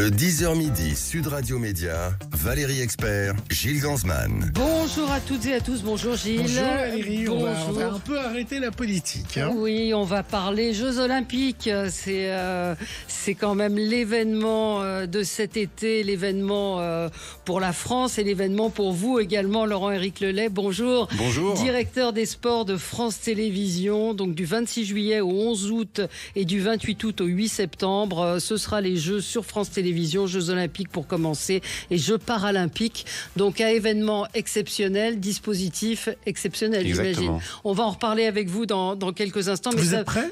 De 10h midi, Sud Radio Média, Valérie Expert, Gilles Gansman. Bonjour à toutes et à tous, bonjour Gilles. Bonjour Valérie, Bonjour. On va un peu arrêter la politique. Oui, on va parler Jeux Olympiques. C'est quand même l'événement de cet été, l'événement pour la France et l'événement pour vous également, Laurent-Éric Lelay. Bonjour. Bonjour. Directeur des sports de France Télévisions, donc du 26 juillet au 11 août et du 28 août au 8 septembre. Ce sera les Jeux sur France Télévisions, Jeux Olympiques pour commencer et Jeux Paralympiques. Donc un événement exceptionnel, dispositif exceptionnel, j'imagine. On va en reparler avec vous dans quelques instants. Vous êtes prêts ?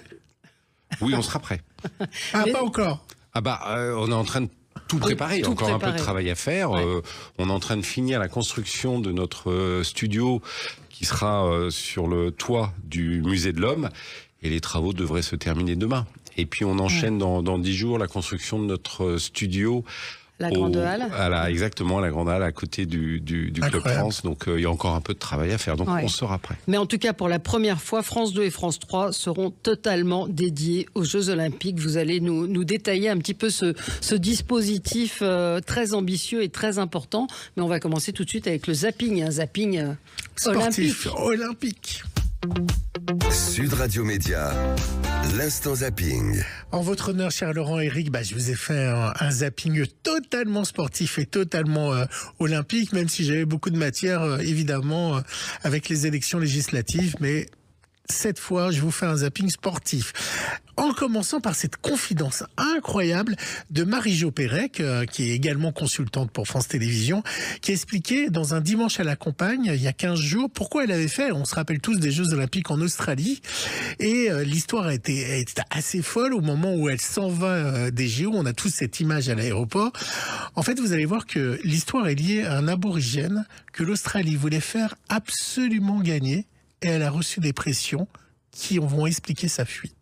Oui, on sera prêt. Pas encore. On est en train de tout préparer. Il y a encore un peu de travail à faire. Ouais. On est en train de finir la construction de notre studio qui sera sur le toit du Musée de l'Homme. Et les travaux devraient se terminer demain. Et puis on enchaîne dans 10 jours la construction de notre studio. La Grande Halle. Exactement, la Grande Halle à côté du Club France. Donc il y a encore un peu de travail à faire. Donc on sera prêt. Mais en tout cas, pour la première fois, France 2 et France 3 seront totalement dédiés aux Jeux Olympiques. Vous allez nous détailler un petit peu ce dispositif très ambitieux et très important. Mais on va commencer tout de suite avec le zapping. Un zapping sportif olympique. Sud Radio Média, l'instant zapping. En votre honneur, cher Laurent-Éric, je vous ai fait un zapping totalement sportif et totalement olympique, même si j'avais beaucoup de matière, évidemment, avec les élections législatives, mais cette fois, je vous fais un zapping sportif. En commençant par cette confidence incroyable de Marie-Jo Pérec, qui est également consultante pour France Télévisions, qui expliquait dans un dimanche à la campagne, il y a 15 jours, pourquoi elle avait fait, on se rappelle tous des Jeux Olympiques en Australie, et l'histoire a été assez folle au moment où elle s'en va des JO, on a tous cette image à l'aéroport. En fait, vous allez voir que l'histoire est liée à un aborigène que l'Australie voulait faire absolument gagner, et elle a reçu des pressions qui vont expliquer sa fuite.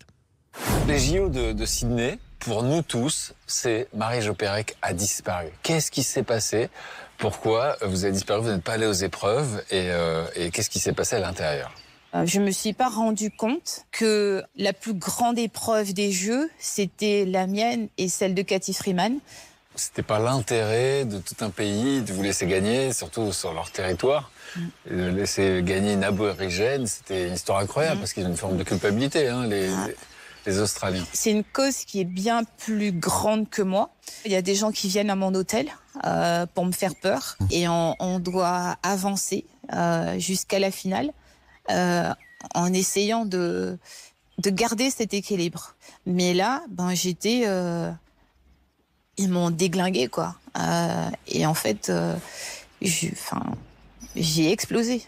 Les JO de Sydney, pour nous tous, c'est Marie-Jo Pérec a disparu. Qu'est-ce qui s'est passé ? Pourquoi vous avez disparu ? Vous n'êtes pas allé aux épreuves et qu'est-ce qui s'est passé à l'intérieur ? Je me suis pas rendu compte que la plus grande épreuve des Jeux, c'était la mienne et celle de Cathy Freeman. C'était pas l'intérêt de tout un pays de vous laisser gagner, surtout sur leur territoire. Et de laisser gagner une aborigène, c'était une histoire incroyable parce qu'ils ont une forme de culpabilité, les Australiens. C'est une cause qui est bien plus grande que moi. Il y a des gens qui viennent à mon hôtel pour me faire peur et on doit avancer jusqu'à la finale en essayant de garder cet équilibre. Mais là, j'étais... ils m'ont déglingué, quoi. Et en fait, j'ai explosé.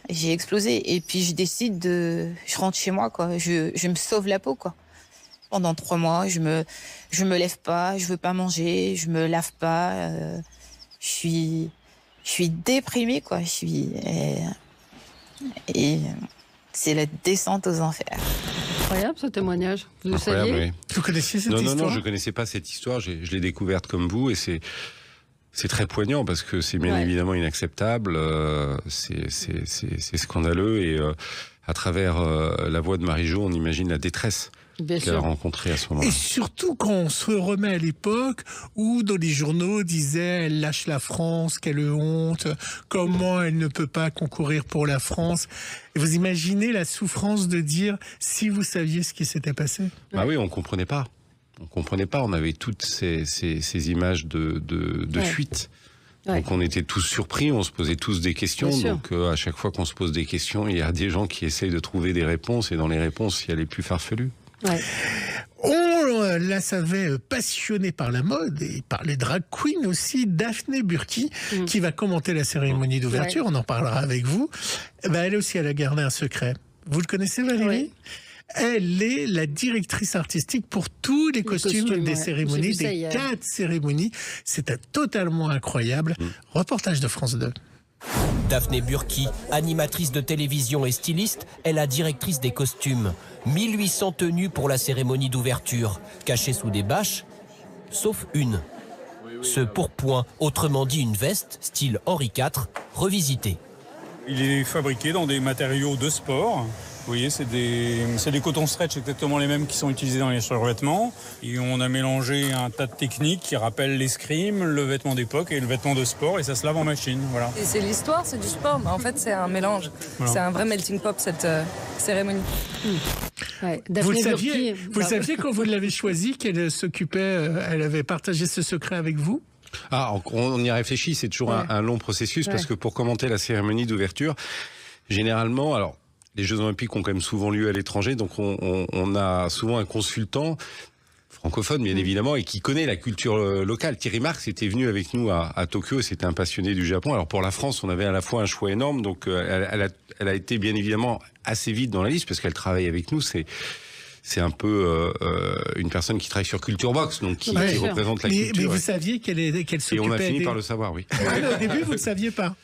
Et puis je rentre chez moi, quoi. Je me sauve la peau, quoi. Pendant 3 mois, je me lève pas, je veux pas manger, je me lave pas. Je suis déprimée, quoi. Et c'est la descente aux enfers. Incroyable ce témoignage. Vous le saviez ? Oui. Vous connaissiez cette histoire ? Non, je connaissais pas cette histoire. Je l'ai découverte comme vous et c'est très poignant parce que c'est bien évidemment inacceptable. C'est scandaleux et à travers la voix de Marie-Jo, on imagine la détresse qu'elle a rencontrée à ce moment-là. Et surtout quand on se remet à l'époque où dans les journaux disait elle lâche la France, quelle honte, comment elle ne peut pas concourir pour la France. Et vous imaginez la souffrance de dire si vous saviez ce qui s'était passé ? Oui, on comprenait pas. On avait toutes ces images de fuite. Donc on était tous surpris, on se posait tous des questions. Donc à chaque fois qu'on se pose des questions, il y a des gens qui essayent de trouver des réponses. Et dans les réponses, il y a les plus farfelues. Ouais. On la savait passionnée par la mode et par les drag queens aussi, Daphné Burki, qui va commenter la cérémonie d'ouverture. On en parlera avec vous. Elle aussi, elle a gardé un secret. Vous le connaissez, Valérie ? Elle est la directrice artistique pour tous les costumes des cérémonies, des 4 cérémonies. C'est totalement incroyable. Reportage de France 2. Daphné Burki, animatrice de télévision et styliste, est la directrice des costumes. 1800 tenues pour la cérémonie d'ouverture, cachées sous des bâches, sauf une. Ce pourpoint, autrement dit une veste, style Henri IV, revisitée. Il est fabriqué dans des matériaux de sport, Vous voyez, c'est des cotons stretch, exactement les mêmes qui sont utilisés dans les survêtements. Et on a mélangé un tas de techniques qui rappellent l'escrime, le vêtement d'époque et le vêtement de sport, et ça se lave en machine. Voilà. Et c'est l'histoire, c'est du sport, mais en fait c'est un mélange. Voilà. C'est un vrai melting pot cette cérémonie. Ouais, vous saviez quand vous l'avez choisie qu'elle s'occupait, elle avait partagé ce secret avec vous? On y réfléchit, c'est toujours un long processus, parce que pour commenter la cérémonie d'ouverture, généralement, alors les Jeux Olympiques ont quand même souvent lieu à l'étranger, donc on a souvent un consultant francophone, bien évidemment, et qui connaît la culture locale. Thierry Marx était venu avec nous à Tokyo, c'était un passionné du Japon. Alors pour la France, on avait à la fois un choix énorme, donc elle a été bien évidemment assez vite dans la liste, parce qu'elle travaille avec nous, c'est un peu une personne qui travaille sur Culture Box, donc qui représente la culture. Mais vous saviez qu'elle s'occupait... Et on a fini par le savoir, oui. Au début, vous ne le saviez pas?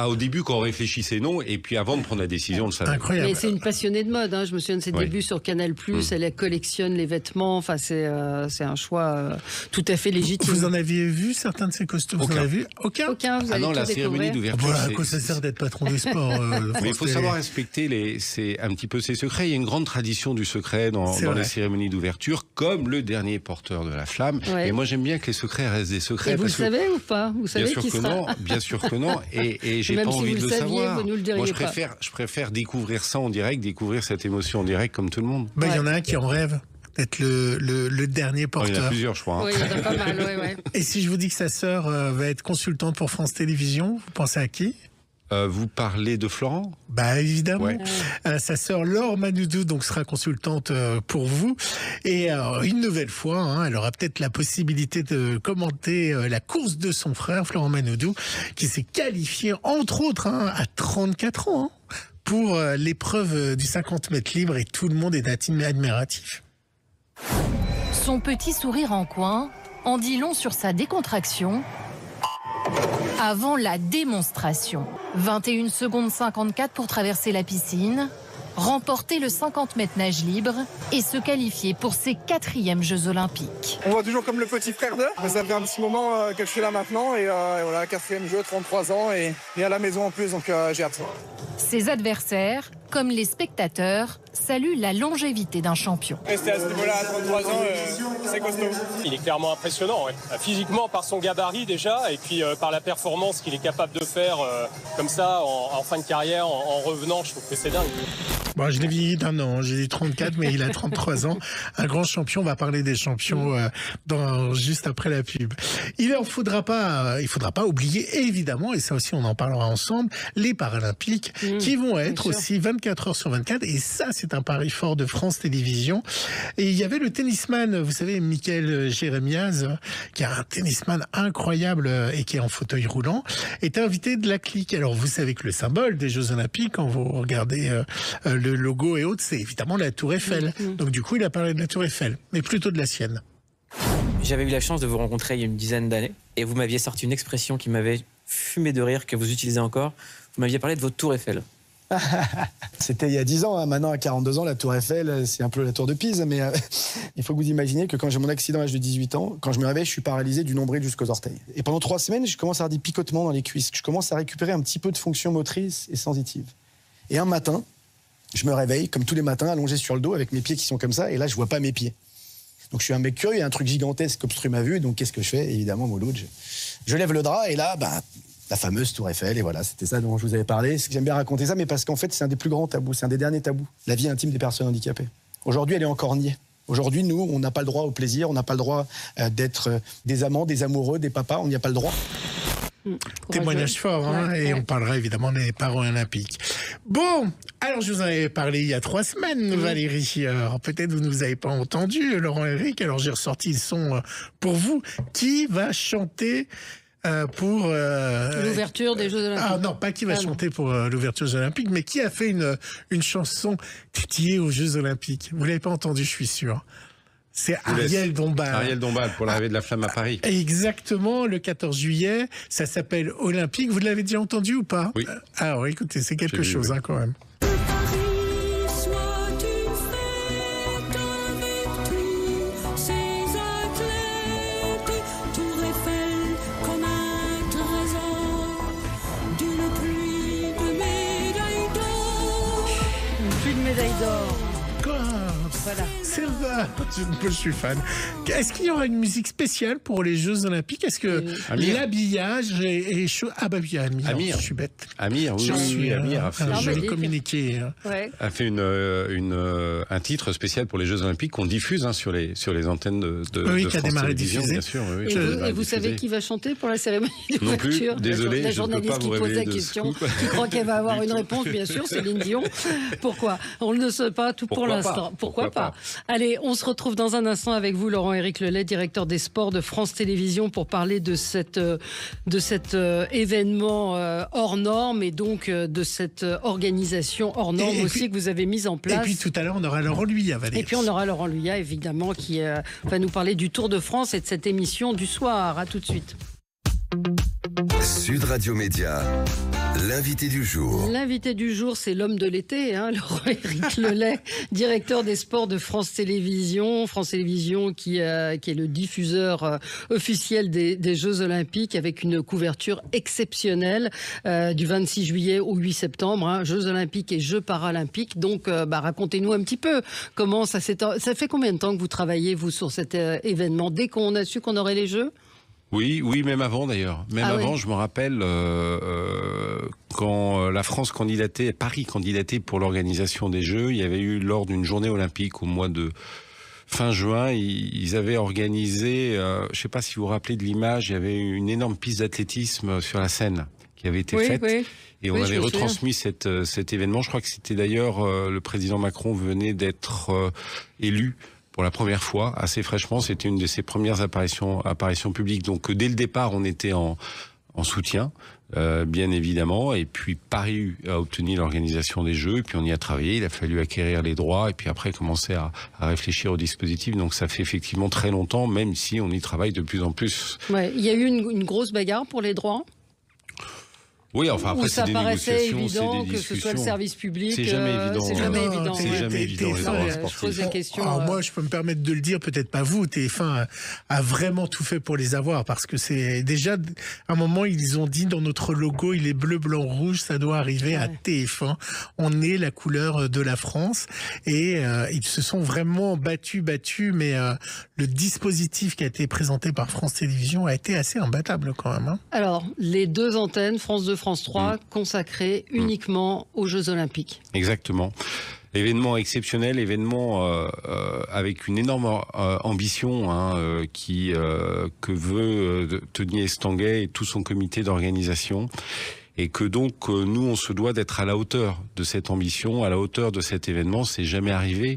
Au début, quand on réfléchissait, non, et puis avant de prendre la décision, on le savait. Incroyable. Mais c'est une passionnée de mode, hein. Je me souviens de ses débuts sur Canal+, elle collectionne les vêtements, enfin c'est un choix tout à fait légitime. Vous en aviez vu certains de ces costumes? Aucun. Vous en avez vu? Aucun, vous allez non, la cérémonie d'ouverture. À quoi ça sert d'être patron du sport? Mais il faut savoir respecter c'est un petit peu ses secrets. Il y a une grande tradition du secret dans les cérémonies d'ouverture, comme le dernier porteur de la flamme. Ouais. Et moi, j'aime bien que les secrets restent des secrets. Et vous le savez ou pas? Vous savez qui sera? Bien sûr que non. Et j'ai pas envie de le savoir. Moi, je préfère découvrir ça en direct, découvrir cette émotion en direct comme tout le monde. Il y en a un qui en rêve d'être le dernier porteur. Il y en a plusieurs, je crois. Oui, il y en a pas mal, ouais. Et si je vous dis que sa sœur va être consultante pour France Télévisions, vous pensez à qui? Vous parlez de Florent? Évidemment. Ouais. Sa sœur Laure Manoudou donc sera consultante pour vous. Et une nouvelle fois, elle aura peut-être la possibilité de commenter la course de son frère Florent Manoudou, qui s'est qualifié entre autres à 34 ans pour l'épreuve du 50 mètres libre, et tout le monde est admiratif. Son petit sourire en coin en dit long sur sa décontraction avant la démonstration. 21 secondes 54 pour traverser la piscine, remporter le 50 mètres nage libre et se qualifier pour ses 4e Jeux Olympiques. On voit toujours comme le petit frère d'eux. Ça fait un petit moment que je suis là maintenant, et voilà, 4e jeu, 33 ans et à la maison en plus, donc j'ai hâte. Ses adversaires, comme les spectateurs, saluent la longévité d'un champion. Rester à ce niveau-là à 33 ans, c'est costaud. Il est clairement impressionnant, physiquement par son gabarit déjà, et puis par la performance qu'il est capable de faire comme ça en fin de carrière, en revenant, je trouve que c'est dingue. Je l'ai vieilli d'un an, j'ai dit 34, mais il a 33 ans. Un grand champion, on va parler des champions juste après la pub. Il faudra pas oublier, évidemment, et ça aussi on en parlera ensemble, les Paralympiques qui vont être aussi 24 heures sur 24, et ça c'est un pari fort de France Télévisions. Et il y avait le tennisman, vous savez, Michael Jérémiaz, qui est un tennisman incroyable et qui est en fauteuil roulant, est invité de la clique. Alors vous savez que le symbole des Jeux Olympiques, quand vous regardez le logo et autres, c'est évidemment la Tour Eiffel. Donc du coup, il a parlé de la Tour Eiffel, mais plutôt de la sienne. J'avais eu la chance de vous rencontrer il y a une dizaine d'années, et vous m'aviez sorti une expression qui m'avait fumé de rire, que vous utilisez encore. Vous m'aviez parlé de votre Tour Eiffel. C'était il y a 10 ans, maintenant à 42 ans, la Tour Eiffel, c'est un peu la Tour de Pise, mais il faut que vous imaginiez que quand j'ai mon accident à l'âge de 18 ans, quand je me réveille, je suis paralysé du nombril jusqu'aux orteils. Et pendant 3 semaines, je commence à avoir des picotements dans les cuisses, je commence à récupérer un petit peu de fonction motrice et sensitive. Et un matin, je me réveille, comme tous les matins, allongé sur le dos, avec mes pieds qui sont comme ça, et là, je vois pas mes pieds. Donc je suis un mec curieux, il y a un truc gigantesque qui obstrue ma vue, donc qu'est-ce que je fais? Évidemment, Mouloud, je lève le drap, et là, la fameuse Tour Eiffel, et voilà, c'était ça dont je vous avais parlé. J'aime bien raconter ça, mais parce qu'en fait, c'est un des plus grands tabous, c'est un des derniers tabous, la vie intime des personnes handicapées. Aujourd'hui, elle est encore niée. Aujourd'hui, nous, on n'a pas le droit au plaisir, on n'a pas le droit d'être des amants, des amoureux, des papas, on n'y a pas le droit. Témoignage fort, et on parlera évidemment des Paralympiques. Bon, alors je vous en avais parlé il y a 3 semaines, Valérie. Alors, peut-être vous ne nous avez pas entendu, Laurent Eric, alors j'ai ressorti le son pour vous. Qui va chanter pour... l'ouverture des Jeux Olympiques. Non, pas qui va chanter pour l'ouverture des Jeux Olympiques, mais qui a fait une chanson dédiée aux Jeux Olympiques. Vous l'avez pas entendu, je suis sûr. C'est Ariel Dombal. Ariel Dombal pour l'arrivée de la flamme à Paris. Exactement, le 14 juillet. Ça s'appelle Olympique. Vous l'avez déjà entendu ou pas? Oui. Alors écoutez, c'est quelque chose quand même. Ça va, je suis fan. Est-ce qu'il y aura une musique spéciale pour les Jeux Olympiques? Est-ce que l'habillage est chaud? Ah bah oui, Amir, je suis bête. Amir, oui. Amir a fait un joli communiqué. A fait un titre spécial pour les Jeux Olympiques qu'on diffuse sur les antennes de qui a France démarré Télévisions, bien sûr. Oui, et vous savez qui va chanter pour la cérémonie d'ouverture? Non plus, désolé, la je ne peux journaliste pas qui vous pose révéler la de question, scoop. qui croit qu'elle va avoir une réponse, bien sûr, Céline Dion. Pourquoi? On ne sait pas tout pour l'instant. Pourquoi pas? Allez, on se retrouve dans un instant avec vous, Laurent-Éric Lelay, directeur des sports de France Télévisions, pour parler de cet événement hors norme et donc de cette organisation hors norme aussi que vous avez mise en place. Et puis tout à l'heure, on aura Laurent Luyat, Valérie. Et puis on aura Laurent Luyat, évidemment, qui va nous parler du Tour de France et de cette émission du soir. À tout de suite. Sud Radio Média, l'invité du jour. L'invité du jour, c'est l'homme de l'été, Laurent-Éric Lelay, directeur des sports de France Télévisions. France Télévisions qui est le diffuseur officiel des Jeux Olympiques avec une couverture exceptionnelle du 26 juillet au 8 septembre. Jeux Olympiques et Jeux Paralympiques. Donc, racontez-nous un petit peu comment ça s'est... Ça fait combien de temps que vous travaillez, vous, sur cet événement? Dès qu'on a su qu'on aurait les Jeux? Oui, même avant d'ailleurs. Avant, je me rappelle quand la France Paris candidatait pour l'organisation des Jeux, il y avait eu lors d'une journée olympique au mois de fin juin, ils avaient organisé, je ne sais pas si vous vous rappelez de l'image, il y avait une énorme piste d'athlétisme sur la Seine qui avait été faite. Oui. Et on avait retransmis cet événement. Je crois que c'était d'ailleurs le président Macron venait d'être élu pour la première fois, assez fraîchement. C'était une de ses premières apparitions publiques. Donc dès le départ, on était en soutien, bien évidemment. Et puis Paris a obtenu l'organisation des Jeux. Et puis on y a travaillé. Il a fallu acquérir les droits. Et puis après commencer à réfléchir au dispositif. Donc ça fait effectivement très longtemps, même si on y travaille de plus en plus. Ouais, il y a eu une grosse bagarre pour les droits. Oui, enfin après c'est des négociations, évident que ce soit le service public. C'est jamais évident. C'est jamais évident. C'est jamais évident. Je pose la question. Alors moi, je peux me permettre de le dire, peut-être pas vous. TF1 a vraiment tout fait pour les avoir parce que c'est déjà à un moment ils ont dit dans notre logo, il est bleu, blanc, rouge, ça doit arriver à TF1. On est la couleur de la France et ils se sont vraiment battus, mais le dispositif qui a été présenté par France Télévisions a été assez imbattable quand même. Alors les deux antennes, France 2, France 3, consacrées uniquement aux Jeux Olympiques. Exactement. Événement exceptionnel, événement avec une énorme ambition que veut Tony Estanguet et tout son comité d'organisation. Et que donc nous, on se doit d'être à la hauteur de cette ambition, à la hauteur de cet événement. C'est jamais arrivé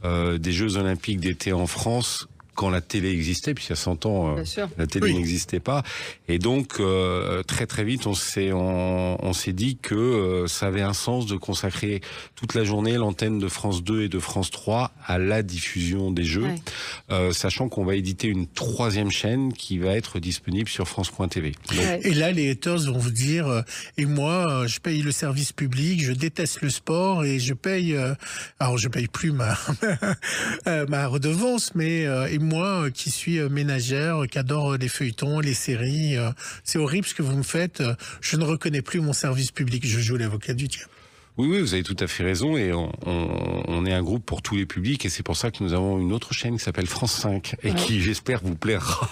des Jeux Olympiques d'été en France quand la télé existait, puis il y a 100 ans, la télé n'existait pas. Et donc, très très vite, on s'est dit que ça avait un sens de consacrer toute la journée l'antenne de France 2 et de France 3 à la diffusion des Jeux, sachant qu'on va éditer une troisième chaîne qui va être disponible sur France.tv. Et là, les haters vont vous dire, et moi, je paye le service public, je déteste le sport et je paye, alors je paye plus ma redevance, mais et moi qui suis ménagère, qui adore les feuilletons, les séries, c'est horrible ce que vous me faites. Je ne reconnais plus mon service public. Je joue l'avocat du diable. Oui, vous avez tout à fait raison et on est un groupe pour tous les publics et c'est pour ça que nous avons une autre chaîne qui s'appelle France 5 et qui, j'espère, vous plaira.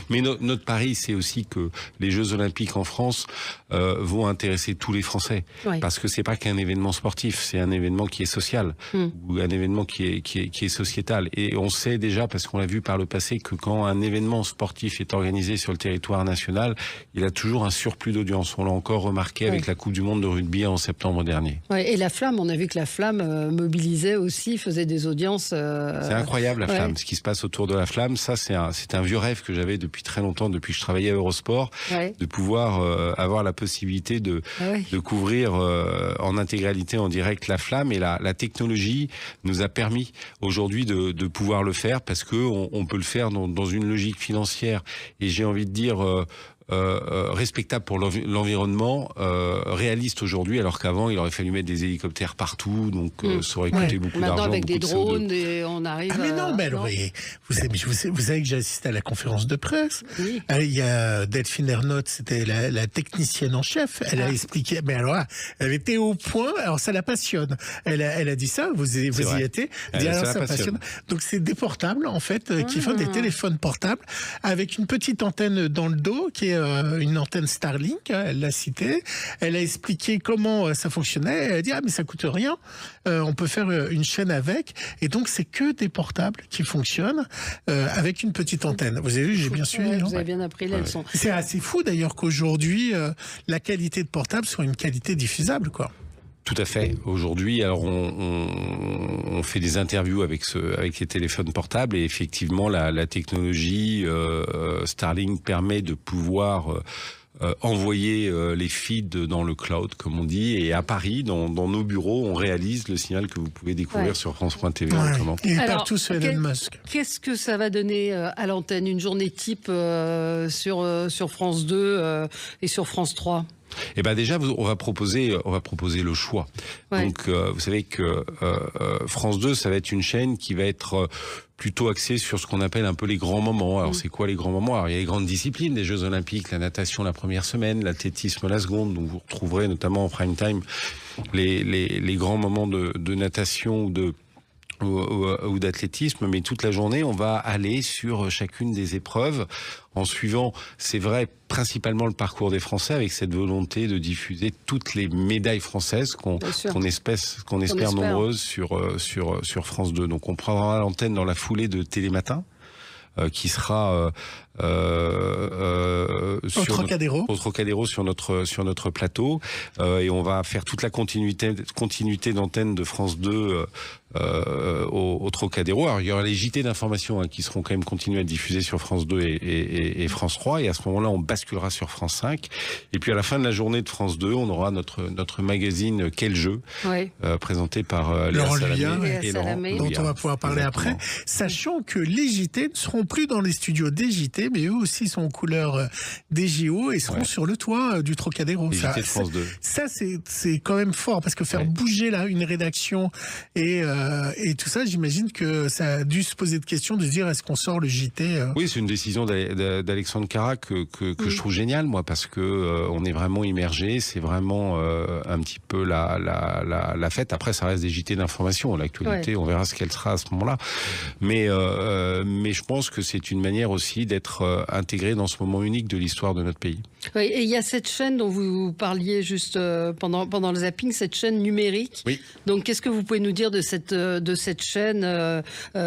Mais notre pari, c'est aussi que les Jeux Olympiques en France vont intéresser tous les Français parce que c'est pas qu'un événement sportif, c'est un événement qui est social ou un événement qui est sociétal. Et on sait déjà, parce qu'on l'a vu par le passé, que quand un événement sportif est organisé sur le territoire national, il a toujours un surplus d'audience. On l'a encore remarqué avec la Coupe du Monde de rugby en septembre dernier. Et la Flamme, on a vu que la Flamme mobilisait aussi, faisait des audiences. C'est incroyable la Flamme, ce qui se passe autour de la Flamme. Ça, c'est un vieux rêve que j'avais depuis très longtemps, depuis que je travaillais à Eurosport, de pouvoir avoir la possibilité de couvrir en intégralité, en direct la Flamme. Et la technologie nous a permis aujourd'hui de pouvoir le faire parce que on peut le faire dans une logique financière. Et j'ai envie de dire respectable pour l'environnement, réaliste aujourd'hui, alors qu'avant il aurait fallu mettre des hélicoptères partout, donc ça aurait coûté beaucoup d'argent. Maintenant avec des de drones, CO2. on arrive. Ah mais non, mais alors, vous savez que j'ai assisté à la conférence de presse. Oui. Il y a Delphine Ernotte, c'était la technicienne en chef. Elle a expliqué, mais alors elle était au point. Alors ça la passionne. Elle a dit ça. Vous y étiez. Alors, ça passionne. Donc c'est des portables en fait qui font des téléphones portables avec une petite antenne dans le dos qui est une antenne Starlink. Elle l'a cité. Elle a expliqué comment ça fonctionnait. Elle a dit mais ça coûte rien. On peut faire une chaîne avec. Et donc c'est que des portables qui fonctionnent avec une petite antenne. Vous avez vu, j'ai bien suivi. Vous avez bien appris la leçon. C'est assez fou d'ailleurs qu'aujourd'hui la qualité de portable soit une qualité diffusable, quoi. Tout à fait. Aujourd'hui, alors on fait des interviews avec les téléphones portables et effectivement la technologie Starlink permet de pouvoir envoyer les feeds dans le cloud, comme on dit, et à Paris, dans nos bureaux, on réalise le signal que vous pouvez découvrir sur France.tv. Et partout sur Elon Musk. Qu'est-ce que ça va donner à l'antenne, une journée type sur France 2 et sur France 3 ? Eh ben déjà, on va proposer le choix. Ouais. Donc, vous savez que France 2, ça va être une chaîne qui va être plutôt axée sur ce qu'on appelle un peu les grands moments. Alors, c'est quoi les grands moments ? Alors, il y a les grandes disciplines, les Jeux Olympiques, la natation la première semaine, l'athlétisme la seconde. Donc, vous retrouverez notamment en prime time les grands moments de natation ou d'athlétisme, mais toute la journée, on va aller sur chacune des épreuves en suivant, c'est vrai, principalement le parcours des Français, avec cette volonté de diffuser toutes les médailles françaises qu'on espère nombreuses sur France 2. Donc on prendra l'antenne dans la foulée de Télématin, qui sera au Trocadéro sur notre plateau, et on va faire toute la continuité d'antenne de France 2 au Trocadéro. Alors il y aura les JT d'information qui seront quand même continués à diffuser sur France 2 et France 3, et à ce moment-là on basculera sur France 5, et puis à la fin de la journée de France 2 on aura notre magazine Quel jeu, présenté par Laurent Salamé et Laurent, dont on va pouvoir parler après, sachant que les JT ne seront plus dans les studios des JT, mais eux aussi sont aux couleurs des JO et seront sur le toit du Trocadéro. Les JT de France 2. Ça c'est quand même fort, parce que faire bouger là une rédaction et tout ça, j'imagine que ça a dû se poser de questions de se dire est-ce qu'on sort le JT Oui, c'est une décision d'Alexandre Carac que je trouve géniale, moi, parce que on est vraiment immergé, c'est vraiment un petit peu la fête. Après, ça reste des JT d'information, l'actualité, on verra ce qu'elle sera à ce moment-là. Mais je pense que c'est une manière aussi d'être intégré dans ce moment unique de l'histoire de notre pays. Oui, et il y a cette chaîne dont vous parliez juste pendant le zapping, cette chaîne numérique. Oui. Donc, qu'est-ce que vous pouvez nous dire de cette chaîne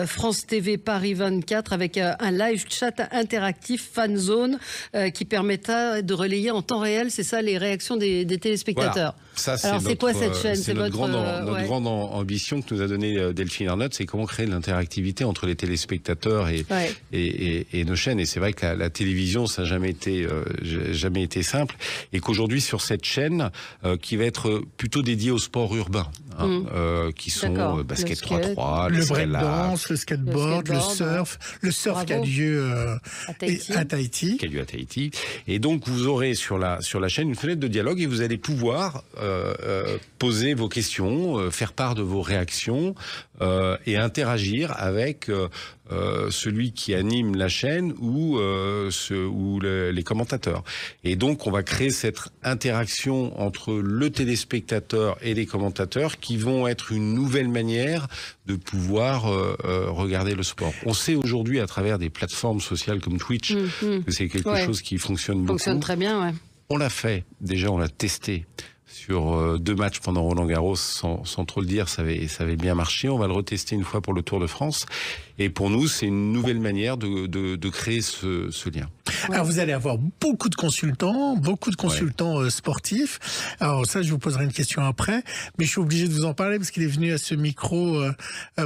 France TV Paris 24 avec un live chat interactif fan zone qui permettra de relayer en temps réel, c'est ça, les réactions des téléspectateurs. Voilà. Ça, alors, c'est quoi cette chaîne? C'est notre grande ambition que nous a donnée Delphine Ernotte, c'est comment créer de l'interactivité entre les téléspectateurs et nos chaînes. Et c'est vrai que la télévision, ça n'a jamais été simple. Et qu'aujourd'hui, sur cette chaîne, qui va être plutôt dédiée au sport urbain, qui sont basket 3-3, le breakdance, le skateboard, le surf qui a lieu à Tahiti. Qui a lieu à Tahiti. Et donc, vous aurez sur la chaîne une fenêtre de dialogue et vous allez pouvoir poser vos questions, faire part de vos réactions et interagir avec celui qui anime la chaîne ou les commentateurs. Et donc, on va créer cette interaction entre le téléspectateur et les commentateurs qui vont être une nouvelle manière de pouvoir regarder le sport. On sait aujourd'hui, à travers des plateformes sociales comme Twitch, que c'est quelque chose qui fonctionne beaucoup. Fonctionne très bien, ouais. On l'a fait, déjà on l'a testé sur 2 matchs pendant Roland-Garros, sans trop le dire, ça avait bien marché. On va le retester une fois pour le Tour de France. Et pour nous, c'est une nouvelle manière de créer ce lien. Alors, vous allez avoir beaucoup de consultants sportifs. Alors ça, je vous poserai une question après, mais je suis obligé de vous en parler parce qu'il est venu à ce micro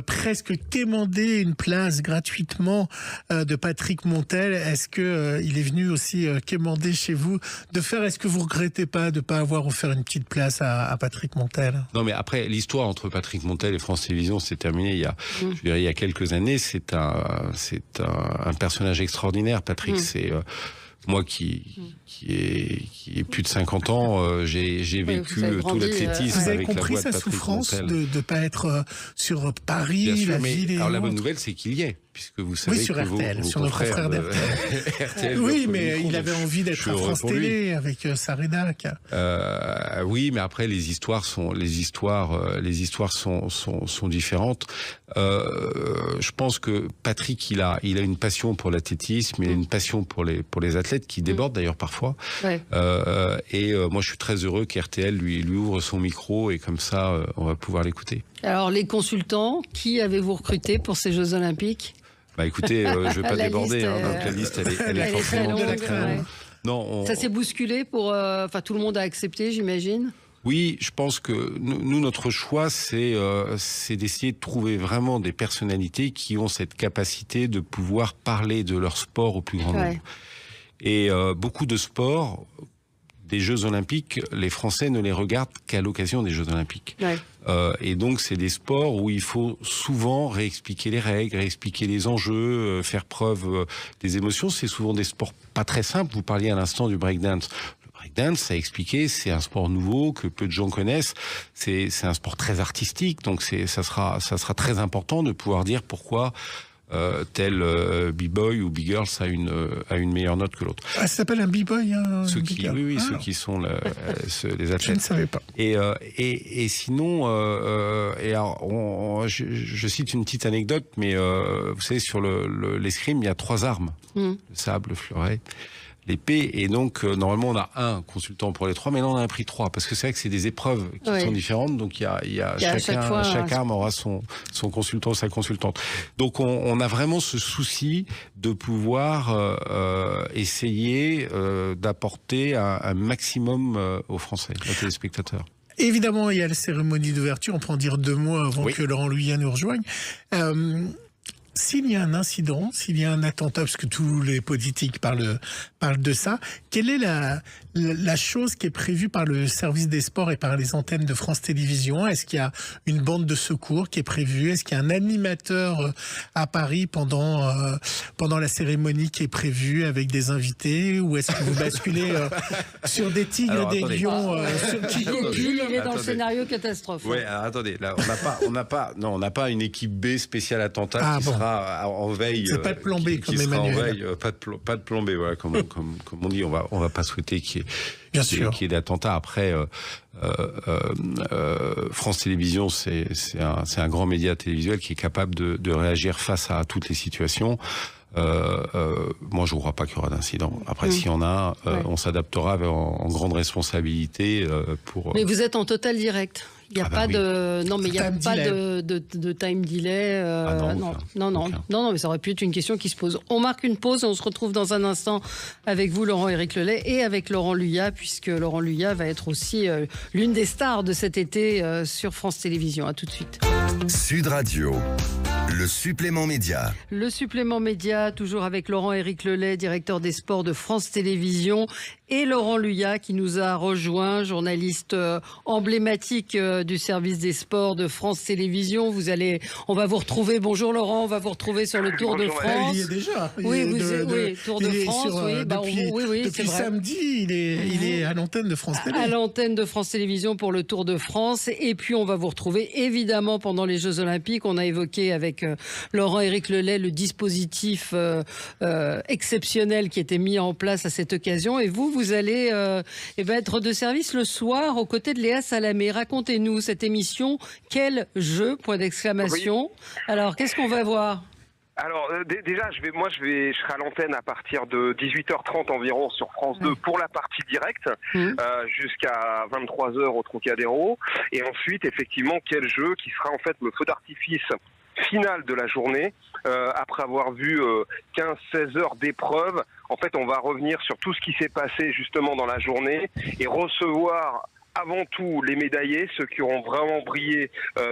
presque quémander une place gratuitement de Patrick Montel. Est-ce que il est venu aussi quémander chez vous est-ce que vous regrettez pas de pas avoir offert une petite place à Patrick Montel? Non, mais après, l'histoire entre Patrick Montel et France Télévisions s'est terminée il y a quelques années. C'est un personnage extraordinaire, Patrick. Moi qui ai plus de 50 ans, j'ai vécu tout l'athlétisme. Vous avez avec compris la voix de sa Patrick souffrance Montel. de ne pas être sur Paris, Bien sûr, la mais ville et alors la autres. bonne nouvelle, c'est qu'il y est, puisque vous savez sur que RTL, vos sur notre confrères frère de d'RTL. RTL Oui, doivent mais au micro, il avait donc envie je d'être suis à heureux France pour lui. Télé avec Saredak. Oui, mais après les histoires sont différentes. Je pense que Patrick, il a une passion pour l'athlétisme, il a une passion pour les athlètes qui débordent d'ailleurs parfois. Ouais. Moi, je suis très heureux qu'RTL lui ouvre son micro et comme ça, on va pouvoir l'écouter. Alors, les consultants, qui avez-vous recruté pour ces Jeux Olympiques ? Bah écoutez, je vais pas La déborder, liste, donc la liste elle est forcément très longue. Non, Ça s'est bousculé pour... tout le monde a accepté, j'imagine ? Oui, je pense que nous notre choix, c'est d'essayer de trouver vraiment des personnalités qui ont cette capacité de pouvoir parler de leur sport au plus grand nombre. Et beaucoup de sports, des Jeux Olympiques, les Français ne les regardent qu'à l'occasion des Jeux Olympiques. Ouais. Et donc, c'est des sports où il faut souvent réexpliquer les règles, réexpliquer les enjeux, faire preuve des émotions. C'est souvent des sports pas très simples. Vous parliez à l'instant du breakdance. Le breakdance, ça a expliqué, c'est un sport nouveau que peu de gens connaissent. C'est un sport très artistique, donc ça sera très important de pouvoir dire pourquoi tel b-boy ou b-girl a une meilleure note que l'autre. Ah, ça s'appelle un b-boy, hein, ceux qui ceux qui sont les athlètes. Je ne savais pas. Et sinon, je cite une petite anecdote, mais vous savez, sur l'escrime, il y a 3 armes. Le sable, le fleuret, l'épée, et donc normalement on a un consultant pour les 3, mais là on a pris 3 parce que c'est vrai que c'est des épreuves qui sont différentes, donc il y a chaque arme aura son consultant ou sa consultante. Donc on a vraiment ce souci de pouvoir essayer d'apporter un maximum aux Français, aux téléspectateurs. Évidemment, il y a la cérémonie d'ouverture, on peut en dire 2 mots avant que Laurent Luyat nous rejoigne. S'il y a un incident, s'il y a un attentat, parce que tous les politiques parlent de ça, quelle est la chose qui est prévue par le service des sports et par les antennes de France Télévisions? Est-ce qu'il y a une bande de secours qui est prévue? Est-ce qu'il y a un animateur à Paris pendant la cérémonie qui est prévue avec des invités? Ou est-ce que vous basculez sur des tigres et des lions qui Gilles, il est dans le scénario catastrophe. Oui, alors attendez, là, on n'a pas une équipe B spéciale attentat qui sera en veille. C'est pas de plan B comme Emmanuel. Pas de plan B, voilà, comme on dit, on va pas souhaiter qu'il y ait d'attentats. Après, France Télévisions, c'est un grand média télévisuel qui est capable de réagir face à toutes les situations. Moi, je ne crois pas qu'il y aura d'incident. Après, s'il y en a, on s'adaptera en grande responsabilité pour. Mais vous êtes en total direct. Il n'y a pas de time delay. Non, mais ça aurait pu être une question qui se pose. On marque une pause et on se retrouve dans un instant avec vous, Laurent-Éric Lelay, et avec Laurent Luyat, puisque Laurent Luyat va être aussi l'une des stars de cet été sur France Télévisions. À tout de suite. Sud Radio, le supplément média. Le supplément média, toujours avec Laurent-Éric Lelay, directeur des sports de France Télévisions, et Laurent Luyat qui nous a rejoint, journaliste emblématique du service des sports de France Télévisions. On va vous retrouver. Bonjour Laurent, on va vous retrouver sur le Tour de France. Il y est déjà. Tour de France. Depuis samedi, il est à l'antenne de France Télévisions. À l'antenne de France Télévisions pour le Tour de France. Et puis on va vous retrouver évidemment pendant les Jeux Olympiques. On a évoqué avec Laurent-Éric Lelay le dispositif exceptionnel qui était mis en place à cette occasion. Et vous allez être de service le soir aux côtés de Léa Salamé. Racontez-nous cette émission. Quel jeu ? Point d'exclamation. Alors, qu'est-ce qu'on va voir ? Alors déjà, je serai à l'antenne à partir de 18h30 environ sur France 2 pour la partie directe, jusqu'à 23h au Trocadéro. Et ensuite, effectivement, quel jeu qui sera en fait le feu d'artifice final de la journée, après avoir vu 15-16 heures d'épreuve. En fait, on va revenir sur tout ce qui s'est passé justement dans la journée et recevoir avant tout les médaillés, ceux qui auront vraiment brillé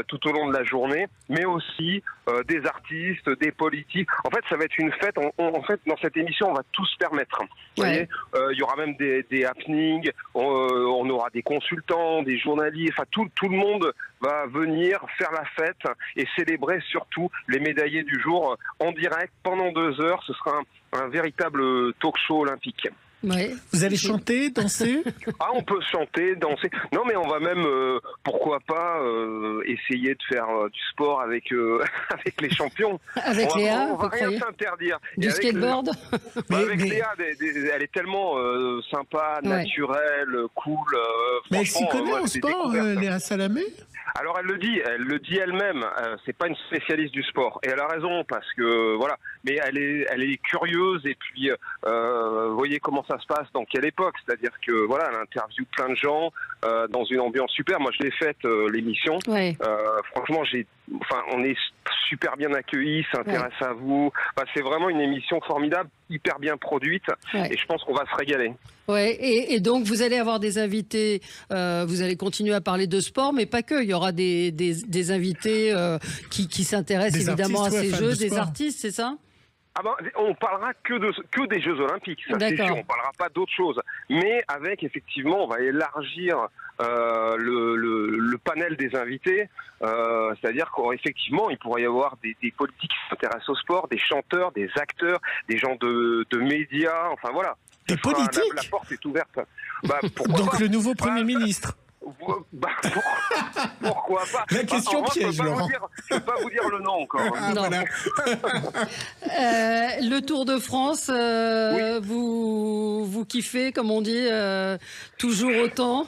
tout au long de la journée, mais aussi des artistes, des politiques. En fait, ça va être une fête. En fait, dans cette émission, on va tout se permettre. Vous voyez, il y aura même des happenings, on aura des consultants, des journalistes, enfin tout le monde va venir faire la fête et célébrer surtout les médaillés du jour en direct pendant 2 heures. Ce sera un véritable talk-show olympique. Ouais. Vous allez chanter, danser? Ah, on peut chanter, danser. Non, mais on va même, pourquoi pas, essayer de faire du sport avec avec les champions. Avec Léa, on va rien s'interdire. Du skateboard. Avec Léa, elle est tellement sympa, naturelle, cool. Mais elle s'y connaît en sport, Léa Salamé? Alors elle le dit elle-même. C'est pas une spécialiste du sport et elle a raison parce que voilà. Mais elle est curieuse et puis vous voyez comment ça se passe dans quelle époque. C'est-à-dire que voilà, elle interviewe plein de gens dans une ambiance super. Moi je l'ai faite l'émission. Ouais. Franchement on est super bien accueillis, s'intéresse à vous. Enfin, c'est vraiment une émission formidable, hyper bien produite et je pense qu'on va se régaler. Ouais, et donc vous allez avoir des invités, vous allez continuer à parler de sport, mais pas que. Il y aura des invités qui s'intéressent évidemment à ces jeux, des artistes, c'est ça? Ah ben, on parlera que des Jeux Olympiques, ça c'est sûr. On parlera pas d'autre chose, mais avec effectivement, on va élargir le panel des invités. C'est-à-dire qu'effectivement, il pourrait y avoir des politiques qui s'intéressent au sport, des chanteurs, des acteurs, des gens de médias. Enfin voilà. Des politiques. La porte est ouverte. Donc pas le nouveau Premier ministre. Pourquoi pas? La question piège, Laurent. Je ne peux pas vous dire le nom encore. Voilà. Le Tour de France, vous kiffez, comme on dit, toujours autant?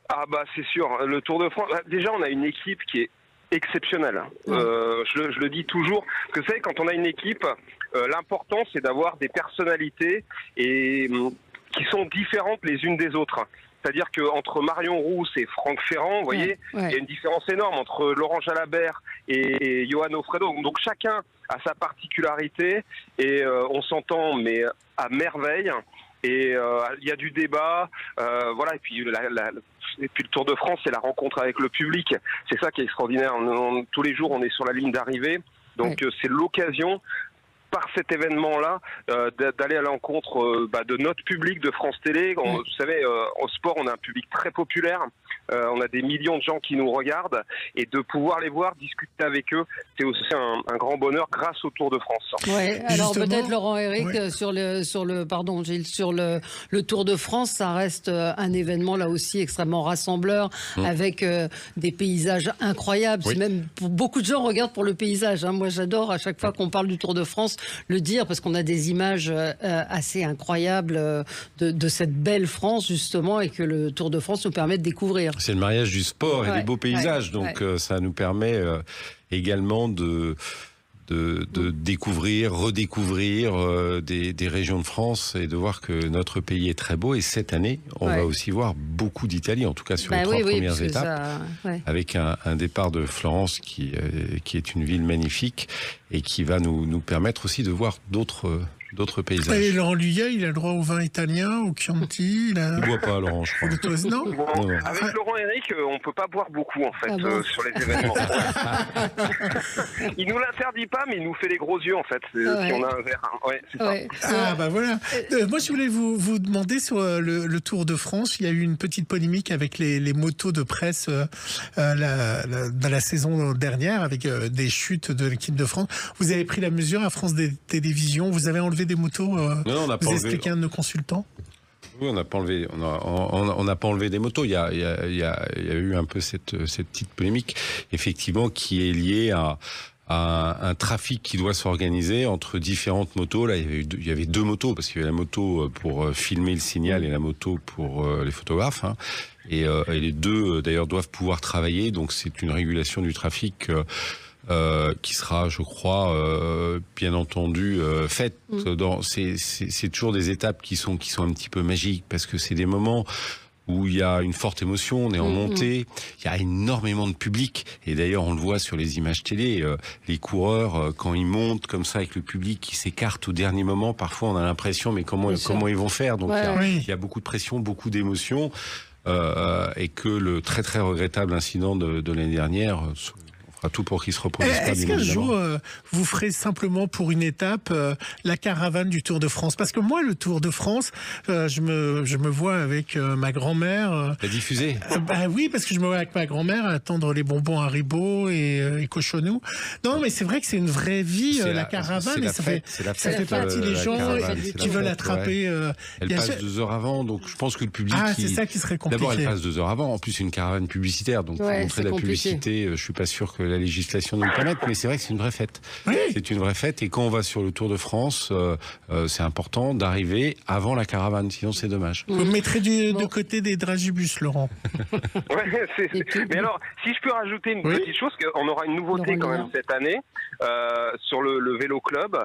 Ah bah c'est sûr, le Tour de France, déjà on a une équipe qui est exceptionnelle. Je le dis toujours, parce que vous savez, quand on a une équipe, l'important c'est d'avoir des personnalités et qui sont différentes les unes des autres. C'est-à-dire qu'entre Marion Rousse et Franck Ferrand, vous voyez, il y a une différence énorme entre Laurent Jalabert et Johan Ofredo. Donc chacun a sa particularité et on s'entend mais à merveille. Et il y a du débat, voilà. Et puis le Tour de France, c'est la rencontre avec le public. C'est ça qui est extraordinaire. Tous les jours, on est sur la ligne d'arrivée, donc c'est l'occasion, par cet événement-là, d'aller à l'encontre de notre public de France Télé. Vous savez, au sport, on a un public très populaire. On a des millions de gens qui nous regardent et de pouvoir les voir, discuter avec eux, c'est aussi un grand bonheur grâce au Tour de France. Ouais, alors peut-être Laurent Éric sur le Tour de France, ça reste un événement là aussi extrêmement rassembleur avec des paysages incroyables. Oui. Même pour beaucoup de gens regardent pour le paysage. Moi, j'adore à chaque fois qu'on parle du Tour de France le dire parce qu'on a des images assez incroyables de cette belle France justement et que le Tour de France nous permet de découvrir. C'est le mariage du sport et des beaux paysages, donc ça nous permet également de découvrir, redécouvrir des régions de France et de voir que notre pays est très beau. Et cette année, on va aussi voir beaucoup d'Italie, en tout cas sur les trois premières étapes, avec un départ de Florence qui est une ville magnifique et qui va nous permettre aussi de voir d'autres paysages. Et Laurent Luyet, il a le droit au vin italien, au Chianti. Il ne boit pas, Laurent, je crois. Non. Avec Laurent Éric, on ne peut pas boire beaucoup, en fait, sur les événements. Il nous l'interdit pas, mais il nous fait les gros yeux, en fait, si on a un verre. C'est ça. Ah, bah voilà. Moi, je voulais vous demander sur le Tour de France, il y a eu une petite polémique avec les motos de presse dans la saison dernière, avec des chutes de l'équipe de France. Vous avez pris la mesure à France Télévisions, vous avez enlevé des motos, non, on n'a pas vous expliquez un de nos consultants? Oui, on n'a pas enlevé, on n'a pas enlevé des motos. Il y a eu un peu cette petite polémique, effectivement, qui est liée à un trafic qui doit s'organiser entre différentes motos. Là, il y avait deux motos, parce qu'il y avait la moto pour filmer le signal et la moto pour les photographes. Et les deux, d'ailleurs, doivent pouvoir travailler. Donc, c'est une régulation du trafic qui sera, je crois, bien entendu faite. C'est toujours des étapes qui sont un petit peu magiques, parce que c'est des moments où il y a une forte émotion, on est en montée, il y a énormément de public, et d'ailleurs on le voit sur les images télé, les coureurs, quand ils montent comme ça avec le public qui s'écarte au dernier moment, parfois on a l'impression, mais comment ils vont faire? Donc il y a beaucoup de pression, beaucoup d'émotions, et que le très très regrettable incident de l'année dernière... fera tout pour qu'il se reproduise pas. Est-ce qu'un jour, vous ferez simplement pour une étape la caravane du Tour de France? Parce que moi, le Tour de France, je me vois avec ma grand-mère. La diffuser oui, parce que je me vois avec ma grand-mère attendre les bonbons Haribo et cochonou. Non, mais c'est vrai que c'est une vraie vie, la caravane. Et ça fait partie des gens qui veulent attraper. Elle passe 2 heures avant, donc je pense que le public... c'est ça qui serait compliqué. D'abord, elle passe 2 heures avant. En plus, une caravane publicitaire, donc pour montrer la publicité, je suis pas sûr que la législation nous le permette, mais c'est vrai que c'est une vraie fête. Oui. C'est une vraie fête, et quand on va sur le Tour de France, c'est important d'arriver avant la caravane, sinon c'est dommage. Vous mettrez de côté des dragibus, Laurent. Mais alors, si je peux rajouter une petite chose, qu'on aura une nouveauté quand même cette année sur le vélo club.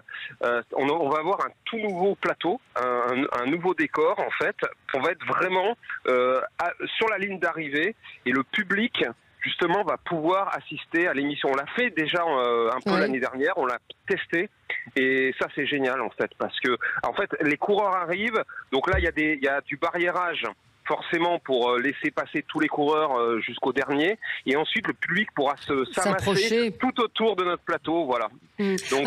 On va avoir un tout nouveau plateau, un nouveau décor en fait. On va être vraiment sur la ligne d'arrivée, et le public justement va pouvoir assister à l'émission. On l'a fait déjà un peu l'année dernière, on l'a testé, et ça c'est génial en fait, parce que en fait les coureurs arrivent, donc là il y a du barriérage forcément pour laisser passer tous les coureurs jusqu'au dernier, et ensuite le public pourra s'amasser tout autour de notre plateau, voilà. Donc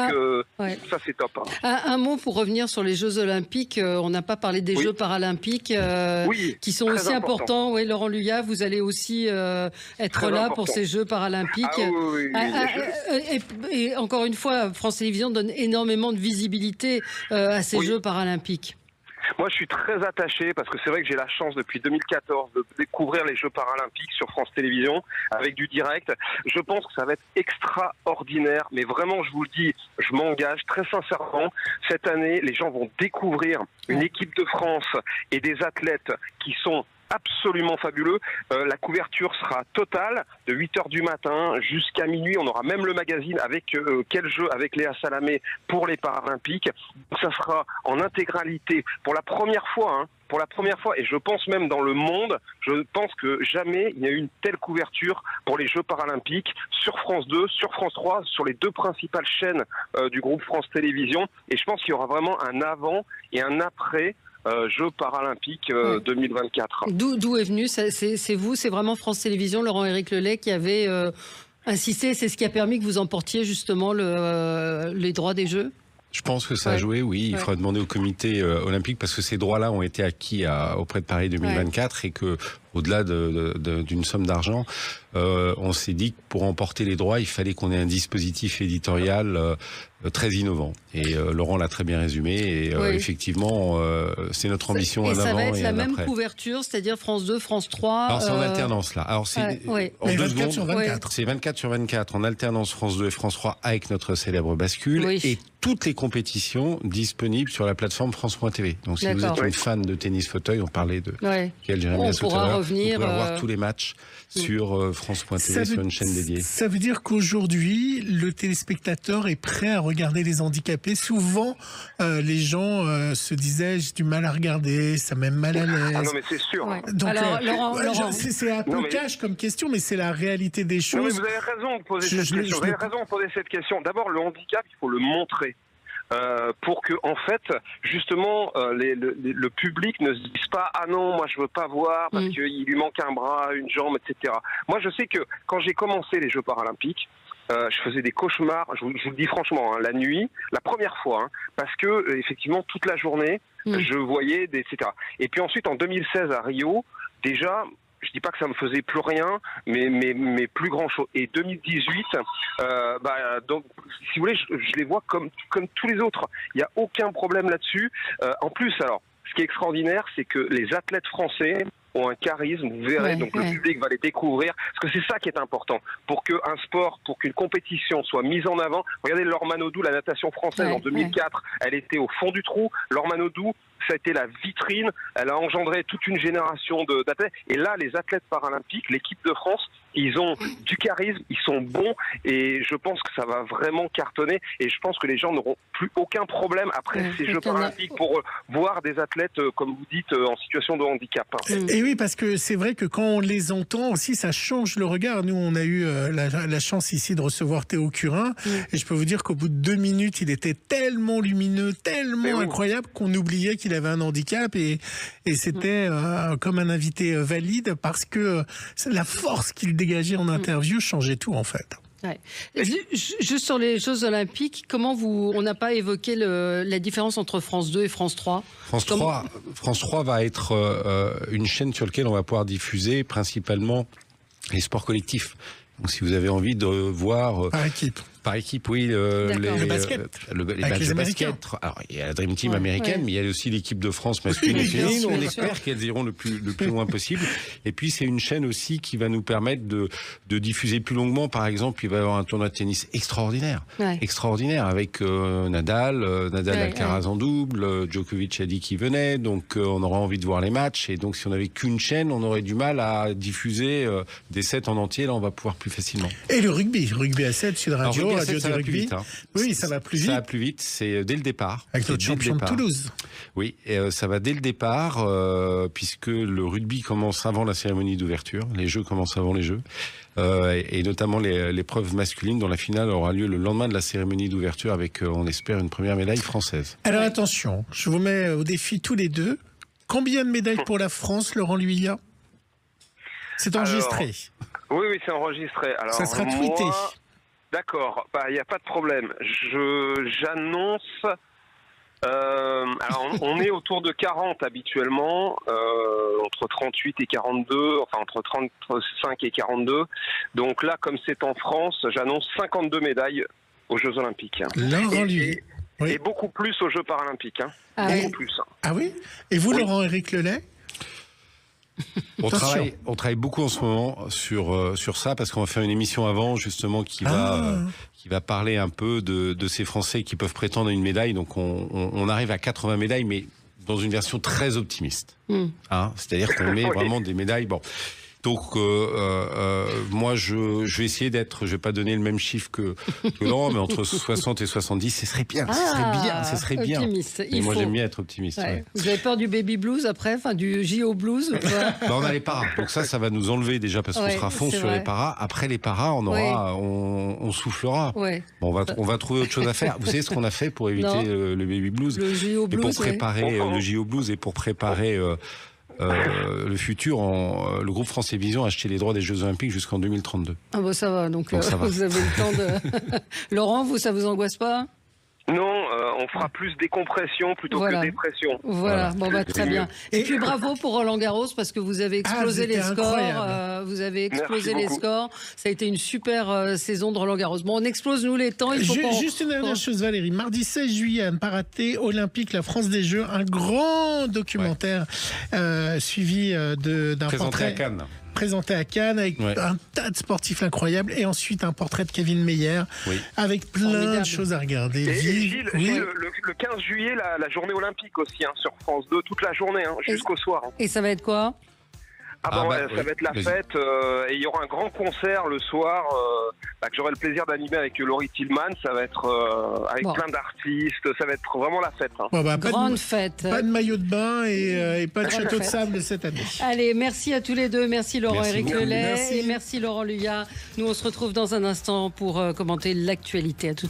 ça c'est top. Un mot pour revenir sur les Jeux Olympiques, on n'a pas parlé des Jeux Paralympiques qui sont aussi importants. Oui, Laurent Luyat, vous allez aussi être là pour ces Jeux Paralympiques. Et encore une fois, France Télévisions donne énormément de visibilité à ces Jeux Paralympiques. Moi, je suis très attaché, parce que c'est vrai que j'ai la chance depuis 2014 de découvrir les Jeux Paralympiques sur France Télévisions avec du direct. Je pense que ça va être extraordinaire, mais vraiment, je vous le dis, je m'engage très sincèrement. Cette année, les gens vont découvrir une équipe de France et des athlètes qui sont absolument fabuleux. La couverture sera totale de 8h du matin jusqu'à minuit. On aura même le magazine avec quel jeu avec Léa Salamé pour les Paralympiques. Ça sera en intégralité pour la première fois. Pour la première fois, et je pense même dans le monde, je pense que jamais il n'y a eu une telle couverture pour les Jeux Paralympiques sur France 2, sur France 3, sur les 2 principales chaînes du groupe France Télévisions. Et je pense qu'il y aura vraiment un avant et un après Jeux Paralympiques 2024. D'où est venu, c'est vous, c'est vraiment France Télévisions, Laurent-Éric Lelay qui avait insisté, c'est ce qui a permis que vous emportiez justement les droits des Jeux? Je pense que ça a joué, oui. Il faudra demander au comité olympique, parce que ces droits-là ont été acquis auprès de Paris 2024 et que, au-delà d'une somme d'argent, on s'est dit que pour emporter les droits, il fallait qu'on ait un dispositif éditorial très innovant. Et Laurent l'a très bien résumé. Et effectivement, c'est notre ambition en avant et en après. Et ça va être la même couverture, c'est-à-dire France 2, France 3. Alors c'est en alternance là. Alors c'est 24 sur 24. C'est 24 sur 24 en alternance France 2 et France 3 avec notre célèbre bascule. Et toutes les compétitions disponibles sur la plateforme France.tv. Donc si vous êtes une fan de tennis fauteuil, on parlait de quel Jérémy tout à l'heure, vous pouvez voir tous les matchs sur France.tv, sur une chaîne dédiée. Ça veut dire qu'aujourd'hui, le téléspectateur est prêt à regarder les handicapés. Souvent, les gens se disaient, j'ai du mal à regarder, ça m'aime mal à l'aise. Ah non, mais c'est sûr. Donc, alors, Laurent, c'est un peu cash comme question, mais c'est la réalité des choses. Non, mais vous avez raison de poser cette question. Vous avez raison de poser cette question. D'abord, le handicap, il faut le montrer. Pour que, en fait, justement, le public ne se dise pas « Ah non, moi je veux pas voir parce qu'il lui manque un bras, une jambe, etc. » Moi, je sais que quand j'ai commencé les Jeux Paralympiques, je faisais des cauchemars, je vous le dis franchement, la nuit, la première fois, parce que, effectivement, toute la journée, je voyais etc. Et puis ensuite, en 2016 à Rio, déjà... Je dis pas que ça me faisait plus rien, mais plus grand chose. Et 2018, donc, si vous voulez, je les vois comme tous les autres. Il n'y a aucun problème là-dessus. En plus, alors, ce qui est extraordinaire, c'est que les athlètes français ont un charisme, vous verrez, donc le public va les découvrir, parce que c'est ça qui est important. Pour qu'un sport, pour qu'une compétition soit mise en avant, regardez Laure Manodou, la natation française en 2004, elle était au fond du trou. Laure Manodou, ça a été la vitrine, elle a engendré toute une génération d'athlètes. Et là, les athlètes paralympiques, l'équipe de France, ils ont du charisme, ils sont bons, et je pense que ça va vraiment cartonner. Et je pense que les gens n'auront plus aucun problème après ces Jeux Paralympiques pour voir des athlètes, comme vous dites, en situation de handicap. Et oui, parce que c'est vrai que quand on les entend aussi, ça change le regard. Nous, on a eu la chance ici de recevoir Théo Curin, et je peux vous dire qu'au bout de 2 minutes, il était tellement lumineux, tellement incroyable qu'on oubliait qu'il avait un handicap, et c'était comme un invité valide, parce que la force qu'il dégageait en interview changeait tout en fait. Ouais. Juste sur les Jeux Olympiques, on n'a pas évoqué la différence entre France 2 et France 3 ? France 3 va être une chaîne sur laquelle on va pouvoir diffuser principalement les sports collectifs. Donc si vous avez envie de voir... Par équipe, oui. Le basket. Les matchs de basket. Alors, il y a la Dream Team américaine, mais il y a aussi l'équipe de France masculine et féminine. On espère qu'elles iront le plus loin possible. Et puis, c'est une chaîne aussi qui va nous permettre de diffuser plus longuement. Par exemple, il va y avoir un tournoi de tennis extraordinaire. Extraordinaire, avec Nadal Alcaraz en double. Djokovic a dit qu'il venait. Donc, on aura envie de voir les matchs. Et donc, si on n'avait qu'une chaîne, on aurait du mal à diffuser des sets en entier. Là, on va pouvoir plus facilement. Et le rugby à 7, Sud Radio. Radio ça va plus vite. Oui, ça va plus vite. Ça va plus vite, c'est dès le départ. Avec notre champion de Toulouse. Oui, et ça va dès le départ, puisque le rugby commence avant la cérémonie d'ouverture, les Jeux commencent avant les Jeux, et notamment l'épreuve masculine dont la finale aura lieu le lendemain de la cérémonie d'ouverture avec, on espère, une première médaille française. Alors attention, je vous mets au défi tous les deux. Combien de médailles pour la France, Laurent Luyat ? C'est enregistré. Oui, c'est enregistré. Alors, ça sera tweeté. D'accord, il n'y a pas de problème. J'annonce... alors, on est autour de 40 habituellement, entre 38 et 42, enfin entre 35 et 42. Donc là, comme c'est en France, j'annonce 52 médailles aux Jeux Olympiques. Et beaucoup plus aux Jeux Paralympiques. Beaucoup plus. Ah oui ? Et vous, Laurent-Éric Lelay ? On travaille beaucoup en ce moment sur ça, parce qu'on va faire une émission avant justement qui va parler un peu de ces Français qui peuvent prétendre à une médaille. Donc on arrive à 80 médailles, mais dans une version très optimiste. C'est-à-dire qu'on met vraiment des médailles. Bon. Donc moi je vais essayer d'être, je vais pas donner le même chiffre que Laurent, mais entre 60 et 70, ce serait bien, ce serait bien. Mais moi j'aime bien être optimiste. Ouais. Vous avez peur du baby blues après, du JO blues on a les paras, donc ça va nous enlever déjà parce qu'on sera à fond sur les paras. Après les paras, on soufflera. Ouais. Bon, on va trouver autre chose à faire. Vous savez ce qu'on a fait pour éviter le baby blues, le JO blues, et pour préparer le JO blues et pour préparer le futur, le groupe France Télévisions a acheté les droits des Jeux Olympiques jusqu'en 2032. Ah bon, ça va, donc ça va. vous avez le temps de... Laurent, ça vous angoisse pas ? Non, on fera plus décompression plutôt que dépression. Voilà, très bien. Et puis bravo pour Roland Garros, parce que vous avez explosé les scores. Scores. Ça a été une super saison de Roland Garros. Bon, on explose nous les temps. Juste une dernière chose, Valérie. Mardi 16 juillet, à ne pas rater, Olympique, la France des Jeux, un grand documentaire suivi d'un portrait. À Cannes. Présenté à Cannes avec un tas de sportifs incroyables, et ensuite un portrait de Kevin Meyer avec plein de choses à regarder. Et Gilles, le 15 juillet, la journée olympique aussi sur France 2, toute la journée jusqu'au soir. Et ça va être quoi ? Ça va être la fête, et il y aura un grand concert le soir que j'aurai le plaisir d'animer avec Laurie Tillman. Ça va être avec plein d'artistes, ça va être vraiment la fête. Grande fête. Pas de maillot de bain et pas de château de sable cette année. Allez, merci à tous les deux. Merci Laurent-Éric Lelay et merci Laurent Luyat. Nous, on se retrouve dans un instant pour commenter l'actualité. À tout de suite.